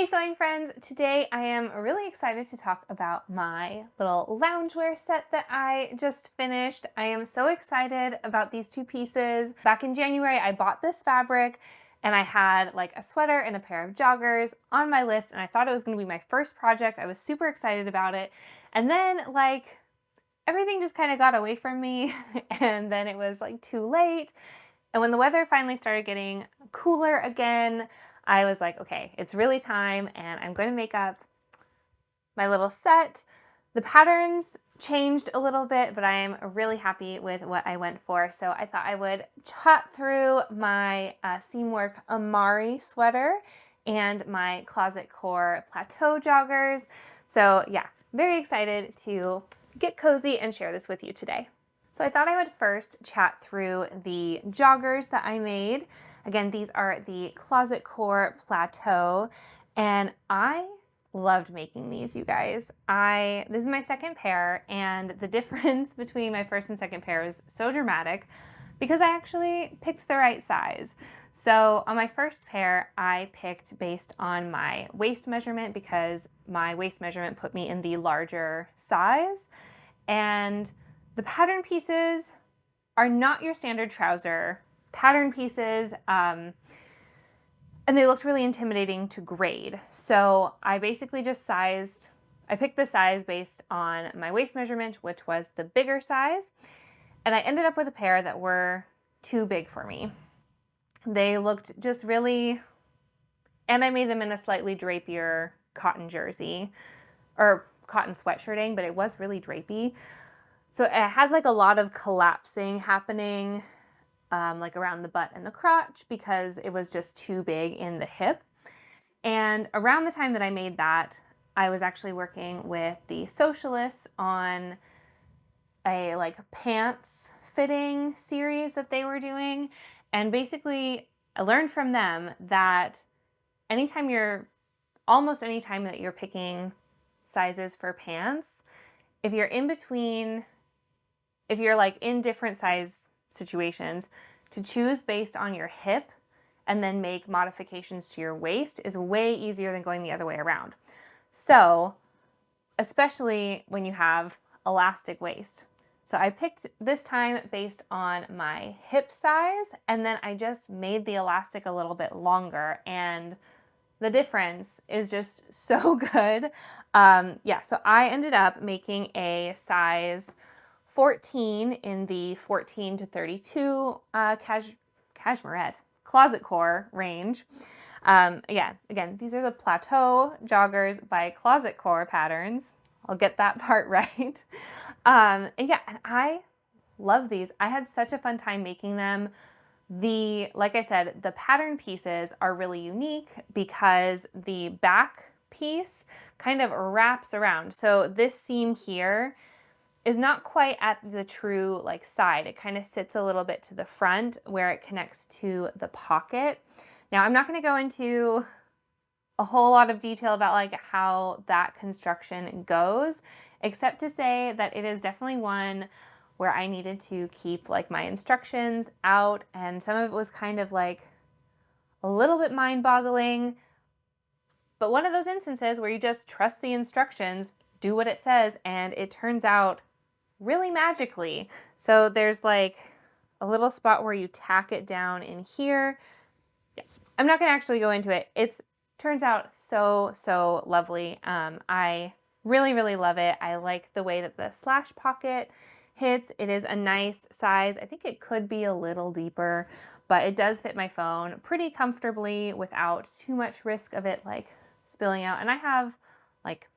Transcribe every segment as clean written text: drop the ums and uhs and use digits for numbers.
Hey sewing friends, today I am really excited to talk about my little loungewear set that I just finished. I am so excited about these two pieces. Back in January, I bought this fabric and I had like a sweater and a pair of joggers on my list, and I thought it was going to be my first project. I was super excited about it. And then everything just kind of got away from me and then it was like too late. And when the weather finally started getting cooler again, I was like, okay, it's really time and I'm going to make up my little set. The patterns changed a little bit, but I am really happy with what I went for. So I thought I would chat through my Seamwork Amari sweater and my Closet Core Plateau joggers. So yeah, very excited to get cozy and share this with you today. So I thought I would first chat through the joggers that I made. Again, these are the Closet Core Plateau, and I loved making these, you guys. This is my second pair, and the difference between my first and second pair is so dramatic because I actually picked the right size. So on my first pair, I picked based on my waist measurement because my waist measurement put me in the larger size, and the pattern pieces are not your standard trouser pattern pieces, and they looked really intimidating to grade. So I basically just I picked the size based on my waist measurement, which was the bigger size, and I ended up with a pair that were too big for me. They looked just really, and I made them in a slightly drapier cotton jersey, or cotton sweatshirting, but it was really drapey. So it had like a lot of collapsing happening, like around the butt and the crotch because it was just too big in the hip. And around the time that I made that, I was actually working with the Sewcialists on a like pants fitting series that they were doing. And basically I learned from them that almost anytime that you're picking sizes for pants, if you're like in different size situations, to choose based on your hip and then make modifications to your waist is way easier than going the other way around. So, especially when you have elastic waist. So I picked this time based on my hip size, and then I just made the elastic a little bit longer, and the difference is just so good. So I ended up making a size 14 in the 14 to 32 cashmerette Closet Core range. Again, these are the Plateau joggers by Closet Core patterns. I'll get that part right. And I love these. I had such a fun time making them. Like I said, the pattern pieces are really unique because the back piece kind of wraps around. So this seam here is not quite at the true like side. It kind of sits a little bit to the front where it connects to the pocket. Now I'm not going to go into a whole lot of detail about like how that construction goes, except to say that it is definitely one where I needed to keep like my instructions out, and some of it was kind of like a little bit mind-boggling, but one of those instances where you just trust the instructions, do what it says, and it turns out really magically. So there's like a little spot where you tack it down in here. Yeah. I'm not gonna actually go into it. It turns out so lovely. I really love it. I like the way that the slash pocket hits. It is a nice size. I think it could be a little deeper, but it does fit my phone pretty comfortably without too much risk of it like spilling out. And I have like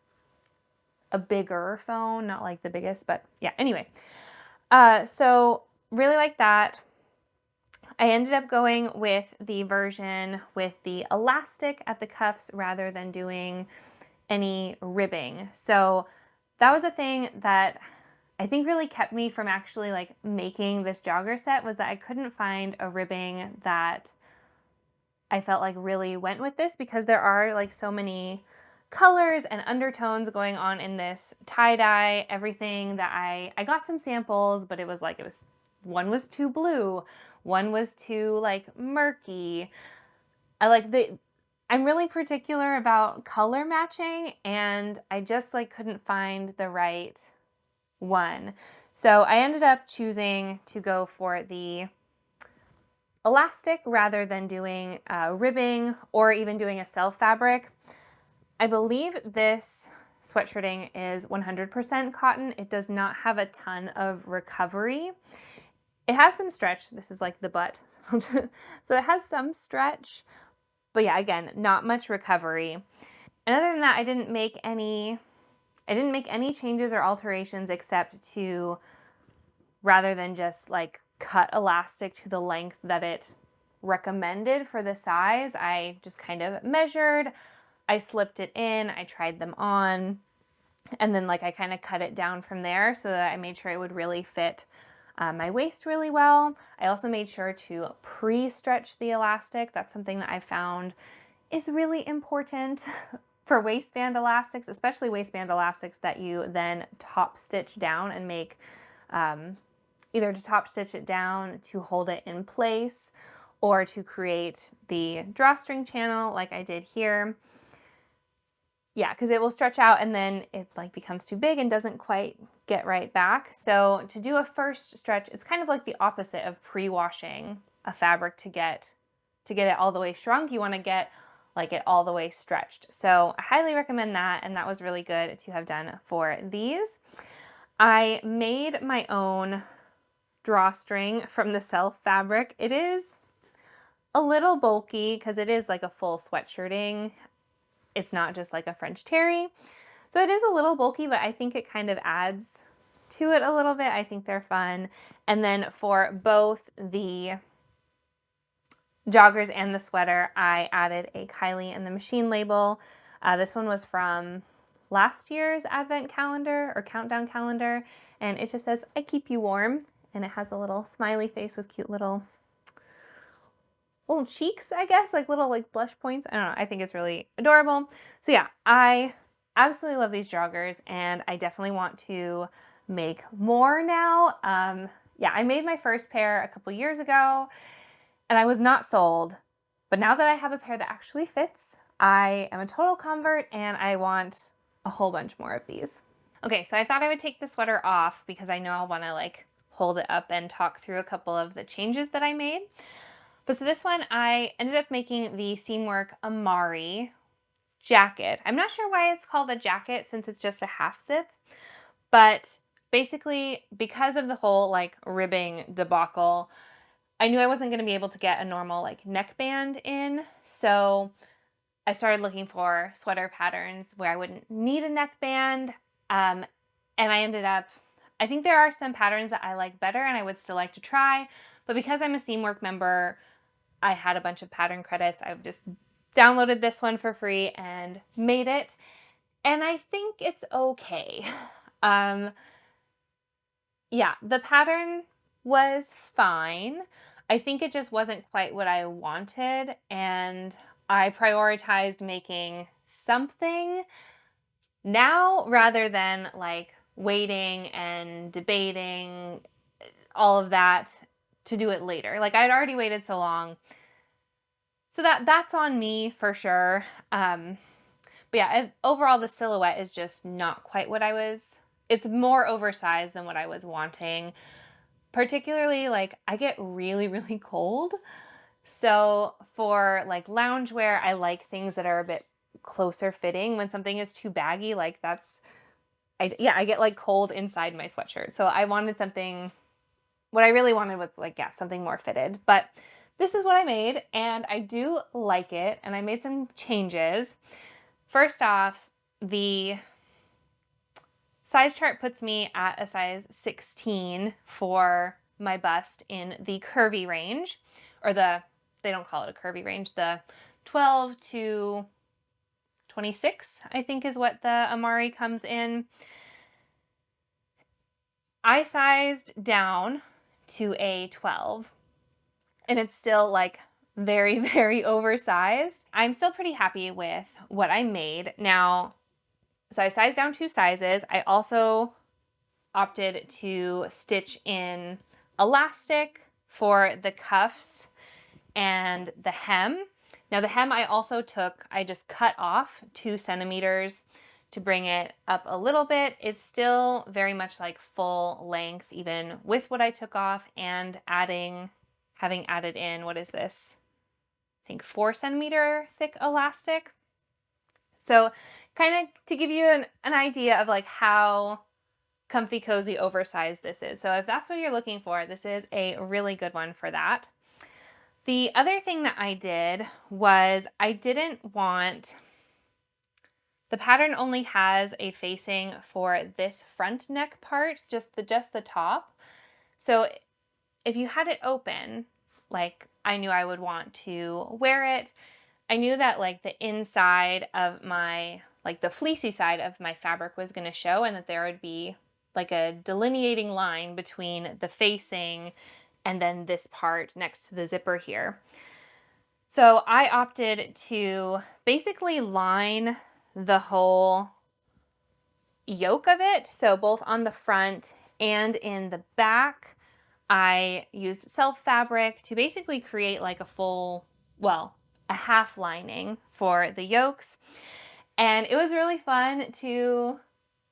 a bigger phone, not like the biggest, but yeah, anyway. So really like that. I ended up going with the version with the elastic at the cuffs rather than doing any ribbing. So that was a thing that I think really kept me from actually like making this jogger set, was that I couldn't find a ribbing that I felt like really went with this, because there are like so many colors and undertones going on in this tie-dye, everything that I got some samples, but it was one was too blue, one was too like murky. I'm I'm really particular about color matching, and I just like couldn't find the right one. So I ended up choosing to go for the elastic rather than doing ribbing or even doing a self fabric. I believe this sweatshirting is 100% cotton. It does not have a ton of recovery. It has some stretch. This is like the butt. So it has some stretch, but yeah, again, not much recovery. And other than that, I didn't make any changes or alterations except to, rather than just like cut elastic to the length that it recommended for the size, I just kind of measured, I slipped it in, I tried them on, and then like I kind of cut it down from there so that I made sure it would really fit my waist really well. I also made sure to pre-stretch the elastic. That's something that I found is really important for waistband elastics, especially waistband elastics that you then top stitch down and make either to top stitch it down to hold it in place or to create the drawstring channel like I did here. Yeah, because it will stretch out and then it like becomes too big and doesn't quite get right back. So to do a first stretch, it's kind of like the opposite of pre-washing a fabric to get it all the way shrunk. You want to get like it all the way stretched. So I highly recommend that, and that was really good to have done for these. I made my own drawstring from the self fabric. It is a little bulky because it is like a full sweatshirting. It's not just like a French terry. So it is a little bulky, but I think it kind of adds to it a little bit. I think they're fun. And then for both the joggers and the sweater, I added a Kylie and the Machine label. This one was from last year's advent calendar or countdown calendar, and it just says, "I keep you warm." And it has a little smiley face with cute little cheeks, I guess, like little like blush points. I don't know. I think it's really adorable. So yeah, I absolutely love these joggers, and I definitely want to make more now. Yeah, I made my first pair a couple years ago, and I was not sold. But now that I have a pair that actually fits, I am a total convert, and I want a whole bunch more of these. Okay, so I thought I would take the sweater off because I know I'll want to like hold it up and talk through a couple of the changes that I made. But so this one, I ended up making the Seamwork Amari jacket. I'm not sure why it's called a jacket since it's just a half zip, but basically because of the whole like ribbing debacle, I knew I wasn't going to be able to get a normal like neckband in. So I started looking for sweater patterns where I wouldn't need a neckband. And I ended up, I think there are some patterns that I like better and I would still like to try, but because I'm a Seamwork member, I had a bunch of pattern credits. I've just downloaded this one for free and made it, and I think it's okay. Yeah, the pattern was fine. I think it just wasn't quite what I wanted, and I prioritized making something now rather than like waiting and debating all of that to do it later. Like I'd already waited so long. So that's on me for sure. But yeah, overall the silhouette is just not quite what I was. It's more oversized than what I was wanting. Particularly like I get really, really cold. So for like loungewear, I like things that are a bit closer fitting. When something is too baggy, like I get like cold inside my sweatshirt. So I wanted something, what I really wanted was like, yeah, something more fitted. But this is what I made, and I do like it, and I made some changes. First off, the size chart puts me at a size 16 for my bust in the curvy range, or they don't call it a curvy range, the 12 to 26, I think is what the Amari comes in. I sized down to a 12, and it's still like very, very oversized. I'm still pretty happy with what I made. Now, so I sized down 2 sizes. I also opted to stitch in elastic for the cuffs and the hem. Now the hem I just cut off 2 centimeters to bring it up a little bit. It's still very much like full length, even with what I took off and having added in, what is this? I think 4 centimeter thick elastic. So kind of to give you an idea of like how comfy, cozy, oversized this is. So if that's what you're looking for, this is a really good one for that. The other thing that I did was I didn't want, the pattern only has a facing for this front neck part, just the top. So if you had it open, like I knew I would want to wear it, I knew that like the inside of my, like the fleecy side of my fabric was going to show, and that there would be like a delineating line between the facing and then this part next to the zipper here. So I opted to basically line the whole yoke of it. So both on the front and in the back, I used self fabric to basically create like a full, well, a half lining for the yokes. And it was really fun to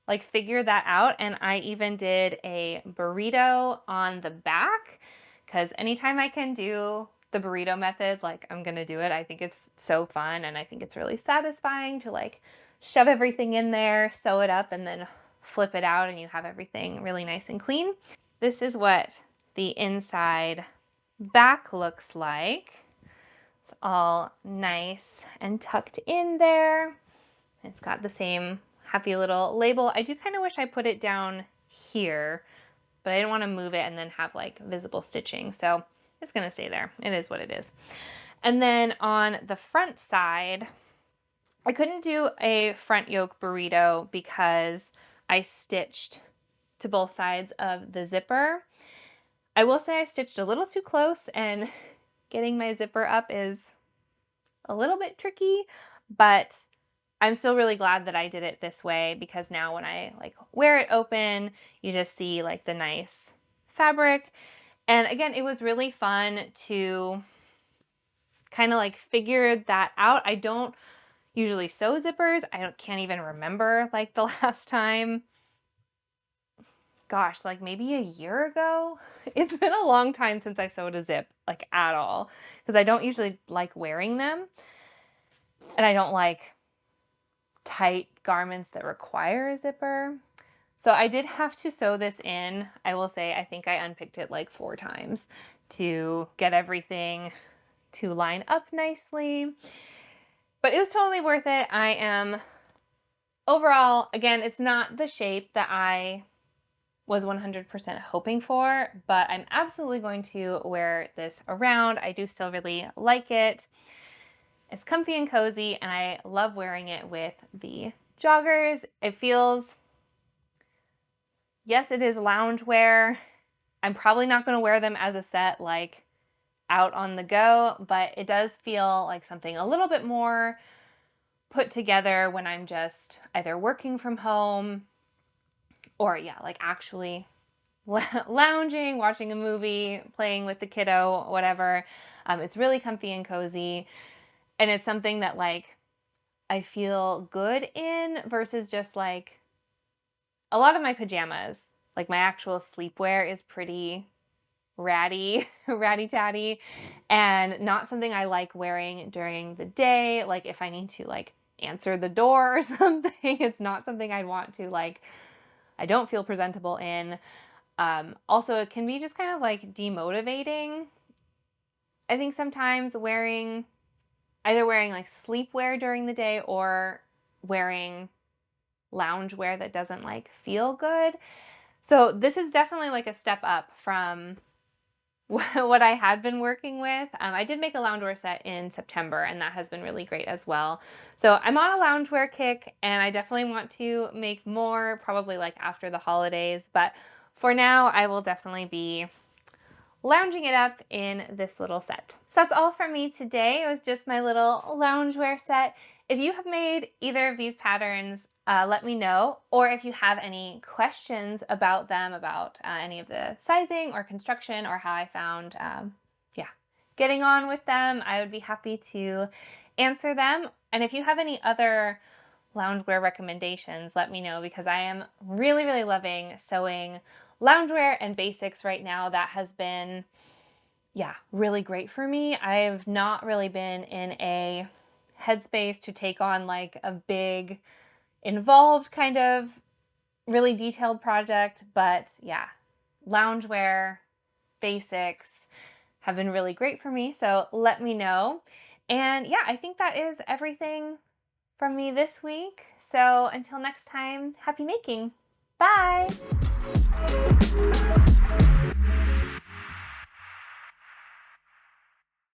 like figure that out. And I even did a burrito on the back, because anytime I can do the burrito method, like I'm gonna do it. I think it's so fun, and I think it's really satisfying to like shove everything in there, sew it up, and then flip it out, and you have everything really nice and clean. This is what the inside back looks like. It's all nice and tucked in there. It's got the same happy little label. I do kind of wish I put it down here, but I didn't want to move it and then have like visible stitching. So it's going to stay there. It is what it is. And then on the front side, I couldn't do a front yoke burrito because I stitched to both sides of the zipper. I will say I stitched a little too close, and getting my zipper up is a little bit tricky, but I'm still really glad that I did it this way, because now when I like wear it open, you just see like the nice fabric. And again, it was really fun to kind of like figure that out. I don't usually sew zippers. Can't even remember like the last time. Gosh, like maybe a year ago. It's been a long time since I sewed a zip, like at all, because I don't usually like wearing them. And I don't like tight garments that require a zipper. So I did have to sew this in. I will say, I think I unpicked it like 4 times to get everything to line up nicely. But it was totally worth it. I am overall, again, it's not the shape that I was 100% hoping for, but I'm absolutely going to wear this around. I do still really like it. It's comfy and cozy, and I love wearing it with the joggers. It feels, yes, it is loungewear. I'm probably not going to wear them as a set, like out on the go, but it does feel like something a little bit more put together when I'm just either working from home or, yeah, like actually lounging, watching a movie, playing with the kiddo, whatever. It's really comfy and cozy. And it's something that like I feel good in, versus just like a lot of my pajamas, like my actual sleepwear is pretty ratty, ratty-tatty, and not something I like wearing during the day. Like if I need to like answer the door or something, it's not something I'd want to like, I don't feel presentable in. Also, it can be just kind of like demotivating. I think sometimes either wearing like sleepwear during the day or wearing loungewear that doesn't like feel good. So this is definitely like a step up from what I had been working with. I did make a loungewear set in September, and that has been really great as well. So I'm on a loungewear kick, and I definitely want to make more, probably like after the holidays. But for now, I will definitely be lounging it up in this little set. So that's all from me today. It was just my little loungewear set. If you have made either of these patterns, let me know. Or if you have any questions about them, about any of the sizing or construction, or how I found, getting on with them, I would be happy to answer them. And if you have any other loungewear recommendations, let me know, because I am really, really loving sewing loungewear and basics right now. That has been, yeah, really great for me. I've not really been in a headspace to take on like a big, involved kind of really detailed project, but yeah, loungewear basics have been really great for me. So let me know. And yeah, I think that is everything from me this week. So until next time, happy making. Bye.